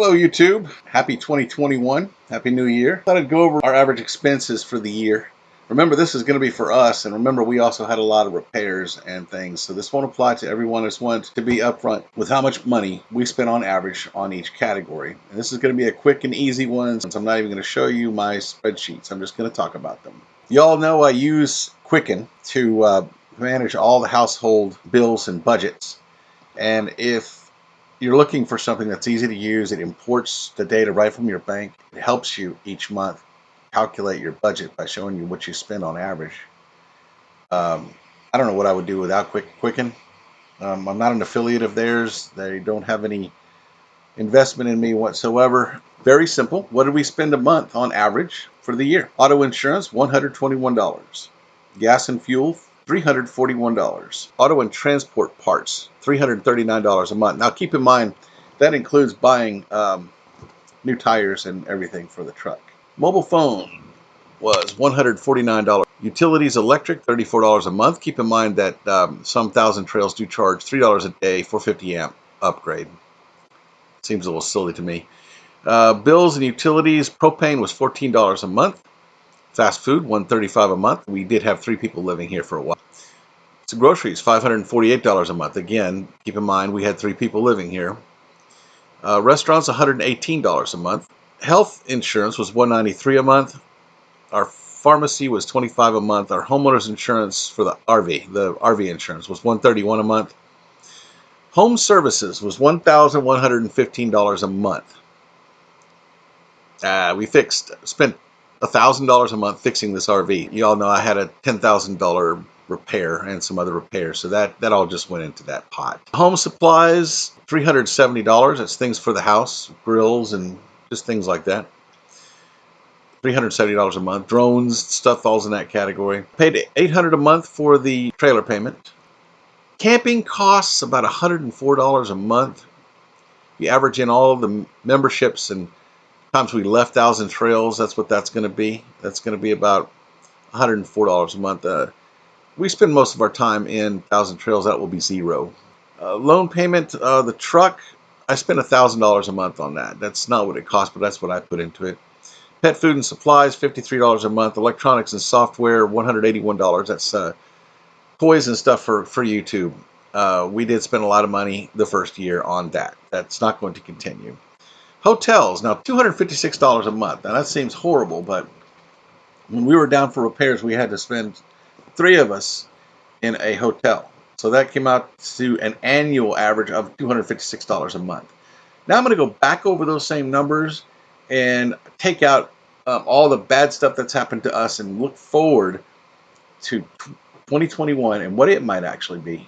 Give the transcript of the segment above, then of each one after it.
Hello YouTube, happy 2021, happy new year. Thought I'd go over our average expenses for the year. Remember, this is going to be for us, and remember we also had a lot of repairs and things, so this won't apply to everyone. I just want to be upfront with how much money we spent on average on each category. And this is going to be a quick and easy one, since I'm not even going to show you my spreadsheets. I'm just going to talk about them. Y'all know I use Quicken to manage all the household bills and budgets, and if you're looking for something that's easy to use, it imports the data right from your bank. It helps you each month calculate your budget by showing you what you spend on average. I don't know what I would do without Quicken. I'm not an affiliate of theirs. They don't have any investment in me whatsoever. Very simple. What did we spend a month on average for the year? Auto insurance, $121. Gas and fuel, $341. Auto and transport parts, $339 a month. Now keep in mind, that includes buying new tires and everything for the truck. Mobile phone was $149. Utilities, electric, $34 a month. Keep in mind that some Thousand Trails do charge $3 a day for 50 amp upgrade. Seems a little silly to me. Bills and utilities, propane was $14 a month. Fast food, $135 a month. We did have 3 people living here for a while. So groceries, $548 a month. Again, keep in mind we had 3 people living here. Restaurants, $118 a month. Health insurance was $193 a month. Our pharmacy was $25 a month. Our homeowners insurance for the RV insurance was $131 a month. Home services was $1,115 a month. We spent $1,000 a month fixing this RV. You all know I had a $10,000 repair and some other repairs, so that all just went into that pot. Home supplies, $370. That's things for the house, grills and just things like that. $370 a month. Drones, stuff falls in that category. Paid $800 a month for the trailer payment. Camping costs about $104 a month. You average in all of the memberships and times we left Thousand Trails, that's what that's going to be. That's going to be about $104 a month. We spend most of our time in Thousand Trails. That will be $0. Loan payment, the truck, I spend $1,000 a month on that. That's not what it costs, but that's what I put into it. Pet food and supplies, $53 a month. Electronics and software, $181. That's toys and stuff for YouTube. We did spend a lot of money the first year on that. That's not going to continue. Hotels, now $256 a month. Now that seems horrible, but when we were down for repairs, we had to spend 3 of us in a hotel. So that came out to an annual average of $256 a month. Now I'm going to go back over those same numbers and take out all the bad stuff that's happened to us and look forward to 2021 and what it might actually be.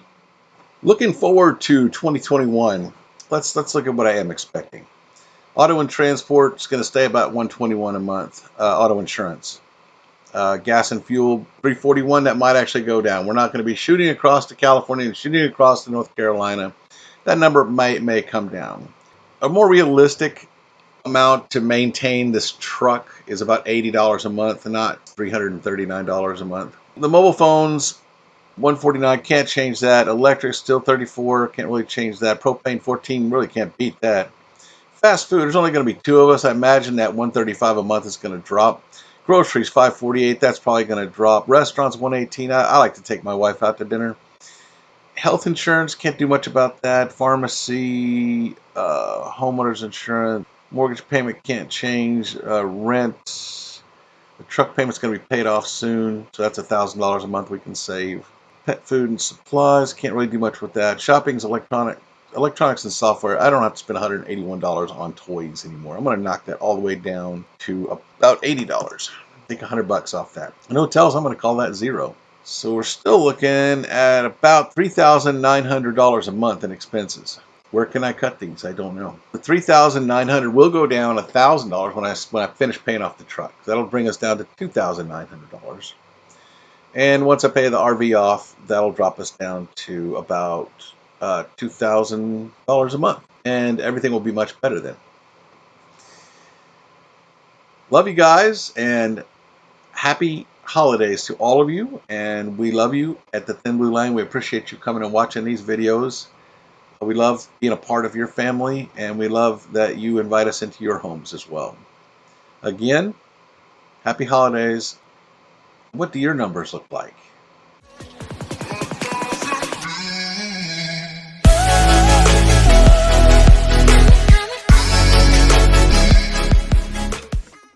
Looking forward to 2021, let's look at what I am expecting. Auto and transport is going to stay about $121 a month. Auto insurance. Gas and fuel, $341. That might actually go down. We're not going to be shooting across to California and shooting across to North Carolina. That number may come down. A more realistic amount to maintain this truck is about $80 a month, not $339 a month. The mobile phones, $149, can't change that. Electric, still $34, can't really change that. Propane, $14, really can't beat that. Fast food, there's only going to be 2 of us. I imagine that $135 a month is going to drop. Groceries, $548, that's probably going to drop. Restaurants, $118. I like to take my wife out to dinner. Health insurance, can't do much about that. Pharmacy, homeowners insurance, mortgage payment can't change. Rent, the truck payment's going to be paid off soon, so that's $1,000 a month we can save. Pet food and supplies, can't really do much with that. Shopping's electronics and software, I don't have to spend $181 on toys anymore. I'm going to knock that all the way down to about $80. Take $100 off that. And hotels, I'm going to call that $0. So we're still looking at about $3,900 a month in expenses. Where can I cut these? I don't know. The $3,900 will go down $1,000 when I finish paying off the truck. That'll bring us down to $2,900. And once I pay the RV off, that'll drop us down to about $2,000 a month, and everything will be much better then. Love you guys, and happy holidays to all of you, and we love you at the Thin Blue Line. We appreciate you coming and watching these videos. We love being a part of your family, and we love that you invite us into your homes as well. Again, happy holidays. What do your numbers look like?